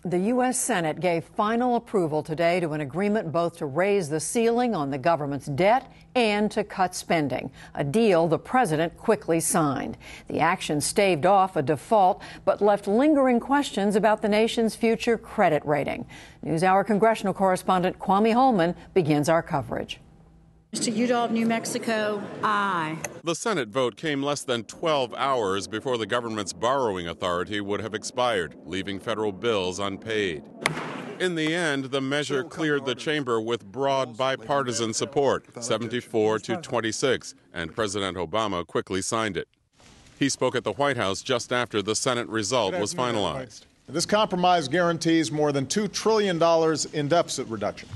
The U.S. Senate gave final approval today to an agreement both to raise the ceiling on the government's debt and to cut spending, a deal the president quickly signed. The action staved off a default, but left lingering questions about the nation's future credit rating. NewsHour congressional correspondent Kwame Holman begins our coverage. Mr. Udall of New Mexico, aye. The Senate vote came less than 12 hours before the government's borrowing authority would have expired, leaving federal bills unpaid. In the end, the measure cleared the chamber with broad bipartisan support, 74 to 26, and President Obama quickly signed it. He spoke at the White House just after the Senate result was finalized. This compromise guarantees more than $2 trillion in deficit reduction.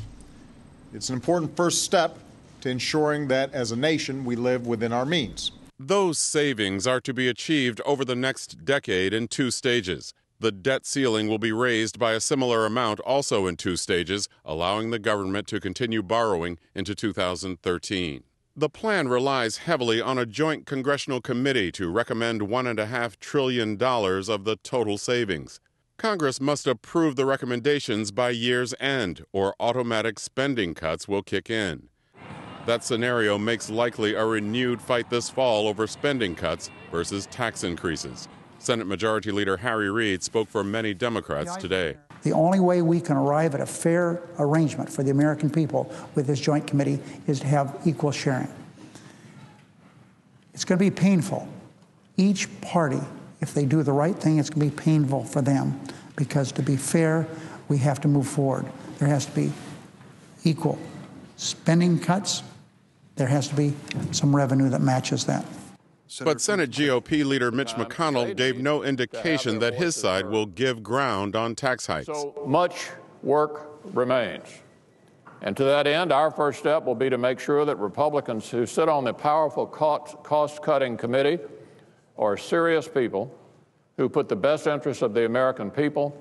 It's an important first step to ensuring that as a nation we live within our means. Those savings are to be achieved over the next decade in 2 stages. The debt ceiling will be raised by a similar amount also in 2 stages, allowing the government to continue borrowing into 2013. The plan relies heavily on a joint congressional committee to recommend $1.5 trillion of the total savings. Congress must approve the recommendations by year's end, or automatic spending cuts will kick in. That scenario makes likely a renewed fight this fall over spending cuts versus tax increases. Senate Majority Leader Harry Reid spoke for many Democrats today. The only way we can arrive at a fair arrangement for the American people with this joint committee is to have equal sharing. It's going to be painful. Each party, if they do the right thing, it's going to be painful for them, because to be fair, we have to move forward. There has to be equal spending cuts. There has to be some revenue that matches that. But Senate GOP leader Mitch McConnell gave no indication that his side will give ground on tax hikes. So much work remains. And to that end, our first step will be to make sure that Republicans who sit on the powerful cost-cutting committee are serious people who put the best interests of the American people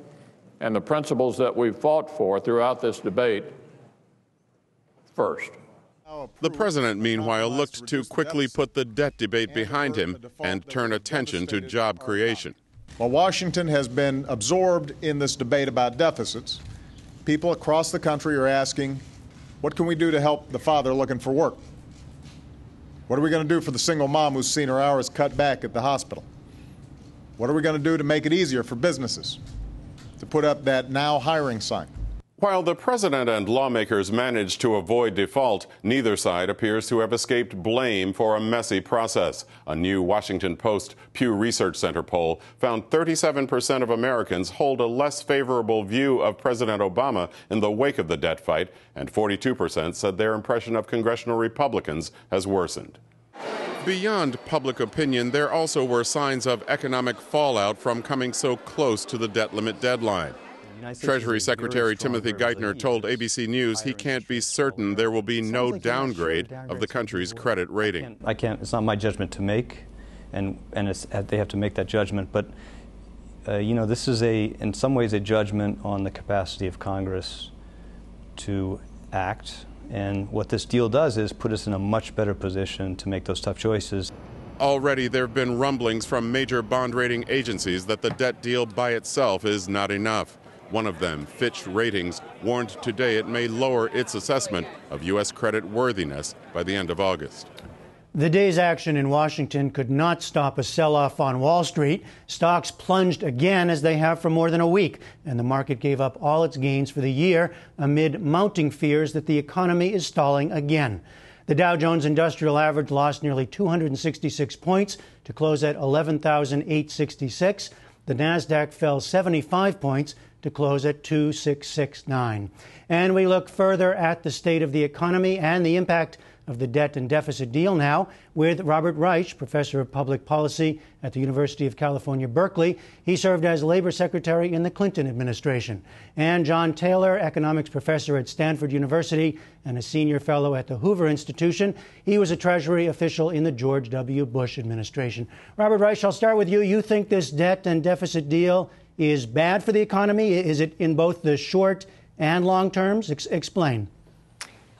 and the principles that we've fought for throughout this debate first. The president, meanwhile, looked to quickly put the debt debate behind him and turn attention to job creation. While Washington has been absorbed in this debate about deficits, people across the country are asking, what can we do to help the father looking for work? What are we going to do for the single mom who's seen her hours cut back at the hospital? What are we going to do to make it easier for businesses to put up that now hiring sign? While the president and lawmakers managed to avoid default, neither side appears to have escaped blame for a messy process. A new Washington Post Pew Research Center poll found 37% of Americans hold a less favorable view of President Obama in the wake of the debt fight, and 42% said their impression of congressional Republicans has worsened. Beyond public opinion, there also were signs of economic fallout from coming so close to the debt limit deadline. Treasury Secretary Timothy Geithner told ABC News he can't be certain there will be no downgrade of the country's credit rating. It's not my judgment to make, and they have to make that judgment. But, this is in some ways a judgment on the capacity of Congress to act. And what this deal does is put us in a much better position to make those tough choices. Already there have been rumblings from major bond rating agencies that the debt deal by itself is not enough. One of them, Fitch Ratings, warned today it may lower its assessment of U.S. credit worthiness by the end of August. The day's action in Washington could not stop a sell-off on Wall Street. Stocks plunged again, as they have for more than a week, and the market gave up all its gains for the year amid mounting fears that the economy is stalling again. The Dow Jones Industrial Average lost nearly 266 points to close at 11,866. The Nasdaq fell 75 points to close at 2669. And we look further at the state of the economy and the impact of the debt and deficit deal now with Robert Reich, professor of public policy at the University of California, Berkeley. He served as labor secretary in the Clinton administration. And John Taylor, economics professor at Stanford University and a senior fellow at the Hoover Institution. He was a Treasury official in the George W. Bush administration. Robert Reich, I'll start with you. You think this debt and deficit deal is bad for the economy? Is it in both the short and long terms? Explain.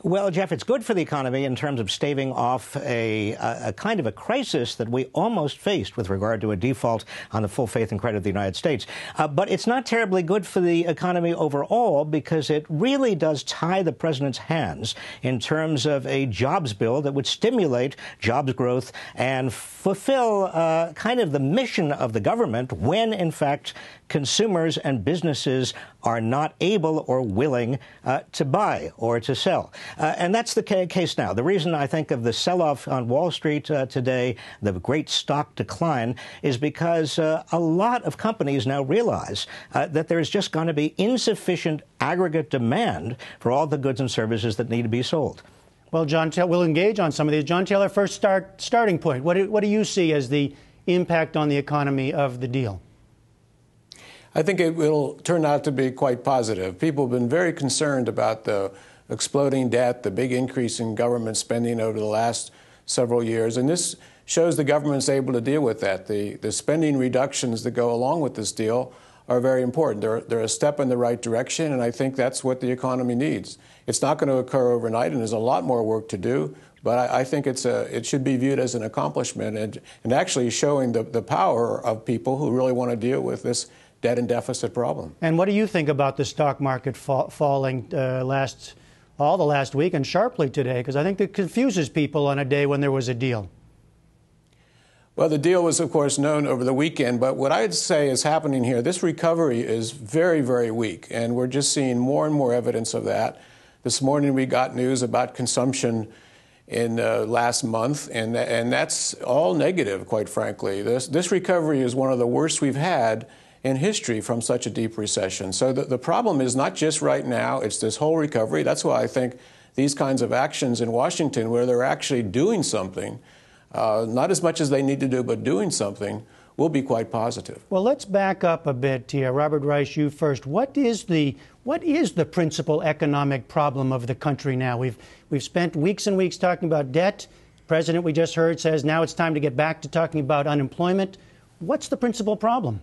Well, Jeff, it's good for the economy in terms of staving off a kind of a crisis that we almost faced with regard to a default on the full faith and credit of the United States. But it's not terribly good for the economy overall because it really does tie the president's hands in terms of a jobs bill that would stimulate jobs growth and fulfill kind of the mission of the government when, in fact, consumers and businesses are not able or willing to buy or to sell. And that's the case now. The reason I think of the sell-off on Wall Street today, the great stock decline, is because a lot of companies now realize that there's just going to be insufficient aggregate demand for all the goods and services that need to be sold. Well, John, we'll engage on some of these. John Taylor, first starting point. What do you see as the impact on the economy of the deal? I think it will turn out to be quite positive. People have been very concerned about the exploding debt, the big increase in government spending over the last several years, and this shows the government's able to deal with that. The spending reductions that go along with this deal are very important. They're a step in the right direction, and I think that's what the economy needs. It's not going to occur overnight, and there's a lot more work to do, but I think it should be viewed as an accomplishment and actually showing the power of people who really want to deal with this debt and deficit problem. And what do you think about the stock market falling all the last week and sharply today? Because I think it confuses people on a day when there was a deal. Well, the deal was, of course, known over the weekend, but what I'd say is happening here, this recovery is very, very weak, and we're just seeing more and more evidence of that. This morning we got news about consumption in last month, and that's all negative, quite frankly. This recovery is one of the worst we've had in history from such a deep recession. So the problem is not just right now, it's this whole recovery. That's why I think these kinds of actions in Washington, where they're actually doing something, not as much as they need to do, but doing something, will be quite positive. Well, let's back up a bit here. Robert Reich, you first. What is the principal economic problem of the country now? We've spent weeks and weeks talking about debt. The president, we just heard, says now it's time to get back to talking about unemployment. What's the principal problem?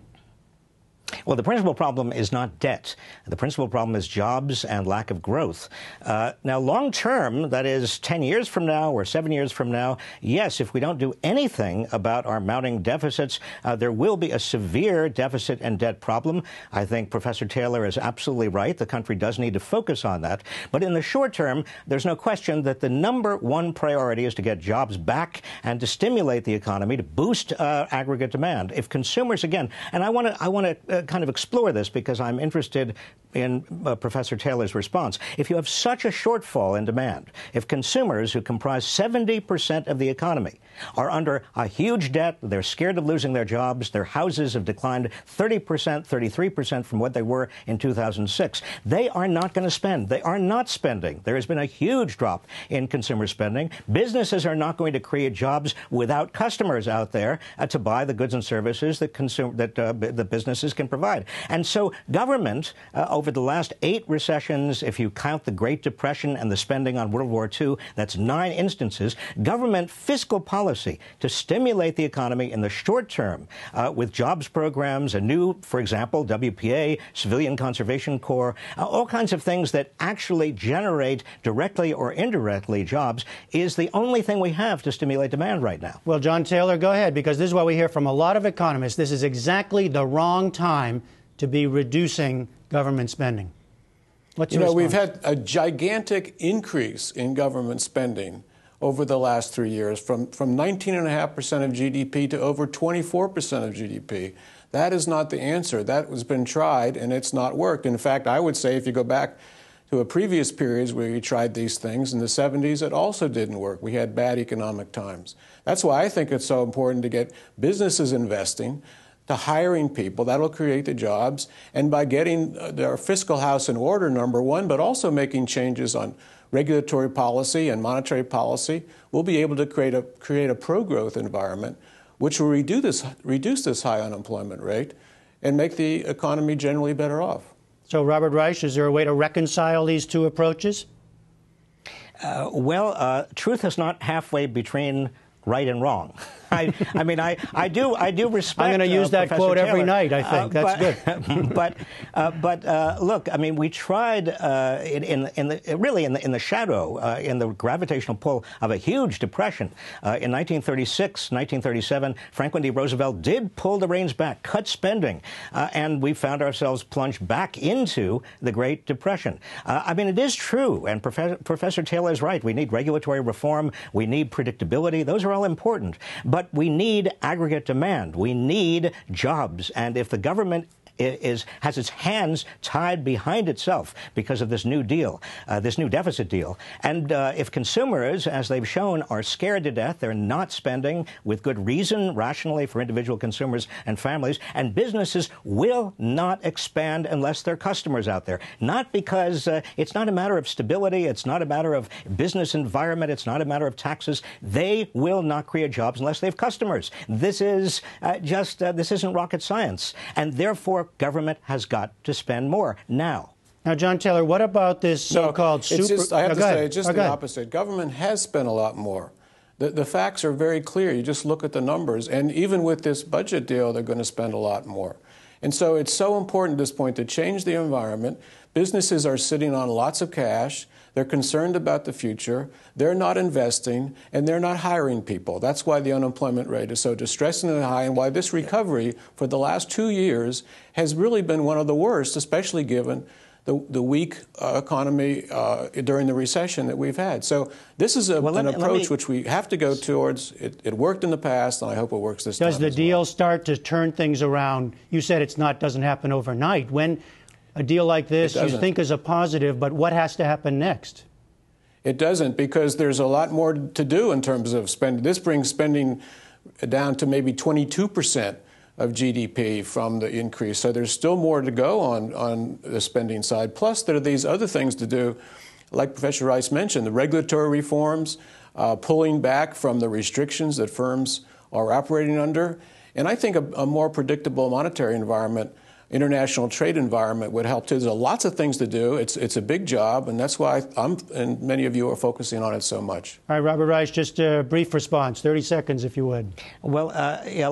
Well, the principal problem is not debt. The principal problem is jobs and lack of growth. Now, long term, that is 10 years from now or 7 years from now, yes, if we don't do anything about our mounting deficits, there will be a severe deficit and debt problem. I think Professor Taylor is absolutely right. The country does need to focus on that. But in the short term, there's no question that the #1 priority is to get jobs back and to stimulate the economy, to boost aggregate demand. If consumers, again, and I want to kind of explore this because I'm interested in Professor Taylor's response. If you have such a shortfall in demand, if consumers who comprise 70% of the economy are under a huge debt, they're scared of losing their jobs, their houses have declined 30%, 33% from what they were in 2006, they are not going to spend. They are not spending. There has been a huge drop in consumer spending. Businesses are not going to create jobs without customers out there to buy the goods and services that the businesses can provide. And so government, over the last 8 recessions, if you count the Great Depression and the spending on World War II, that's 9 instances, government fiscal policy to stimulate the economy in the short term with jobs programs, a new, for example, WPA, Civilian Conservation Corps, all kinds of things that actually generate directly or indirectly jobs is the only thing we have to stimulate demand right now. Well, John Taylor, go ahead, because this is what we hear from a lot of economists. This is exactly the wrong time to be reducing government spending. What's your response? We've had a gigantic increase in government spending over the last 3 years, from 19.5% of GDP to over 24% of GDP. That is not the answer. That has been tried, and it's not worked. In fact, I would say if you go back to a previous periods where we tried these things in the 70s, it also didn't work. We had bad economic times. That's why I think it's so important to get businesses investing, to hiring people. That'll create the jobs. And by getting their fiscal house in order, #1, but also making changes on regulatory policy and monetary policy, we'll be able to create a pro-growth environment, which will reduce this high unemployment rate and make the economy generally better off. So, Robert Reich, is there a way to reconcile these two approaches? Truth is not halfway between right and wrong. I mean, I do respect. I'm going to use that Professor quote Taylor. every night. I think that's good. But look, I mean, we tried in the shadow, in the gravitational pull of a huge depression in 1936, 1937. Franklin D. Roosevelt did pull the reins back, cut spending, and we found ourselves plunged back into the Great Depression. I mean, it is true, and Professor Taylor is right. We need regulatory reform. We need predictability. Those are all important. But we need aggregate demand. We need jobs. And if the government has its hands tied behind itself because of this new deal, this new deficit deal. And if consumers, as they've shown, are scared to death, they're not spending with good reason, rationally, for individual consumers and families, and businesses will not expand unless there are customers out there. Not because it's not a matter of stability, it's not a matter of business environment, it's not a matter of taxes. They will not create jobs unless they have customers. This is this isn't rocket science. And therefore, government has got to spend more now. Now, John Taylor, what about this so-called super... I have to say, it's just the opposite. Government has spent a lot more. The facts are very clear. You just look at the numbers. And even with this budget deal, they're going to spend a lot more. And so it's so important at this point to change the environment. Businesses are sitting on lots of cash. They're concerned about the future. They're not investing, and they're not hiring people. That's why the unemployment rate is so distressingly high, and why this recovery for the last 2 years has really been one of the worst, especially given the weak economy during the recession that we've had. So this is an approach which we have to go towards. It worked in the past, and I hope it works this time. Does the deal start to turn things around? You said doesn't happen overnight. When a deal like this you think is a positive, but what has to happen next? It doesn't, because there's a lot more to do in terms of spending. This brings spending down to maybe 22% of GDP from the increase. So there's still more to go on the spending side. Plus, there are these other things to do, like Professor Rice mentioned, the regulatory reforms, pulling back from the restrictions that firms are operating under. And I think a more predictable monetary environment, international trade environment would help too. There's lots of things to do. It's a big job, and that's why and many of you are focusing on it so much. All right, Robert Reich, just a brief response, 30 seconds if you would. Well,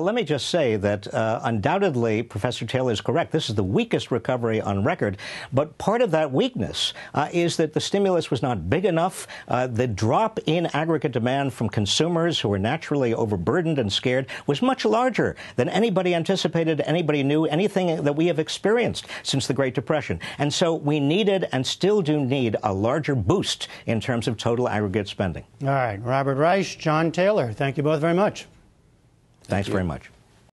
let me just say that undoubtedly Professor Taylor is correct. This is the weakest recovery on record, but part of that weakness is that the stimulus was not big enough. The drop in aggregate demand from consumers who are naturally overburdened and scared was much larger than anybody anticipated, anybody knew, anything that we have experienced since the Great Depression. And so we needed and still do need a larger boost in terms of total aggregate spending. All right. Robert Reich, John Taylor, thank you both very much. Thanks very much.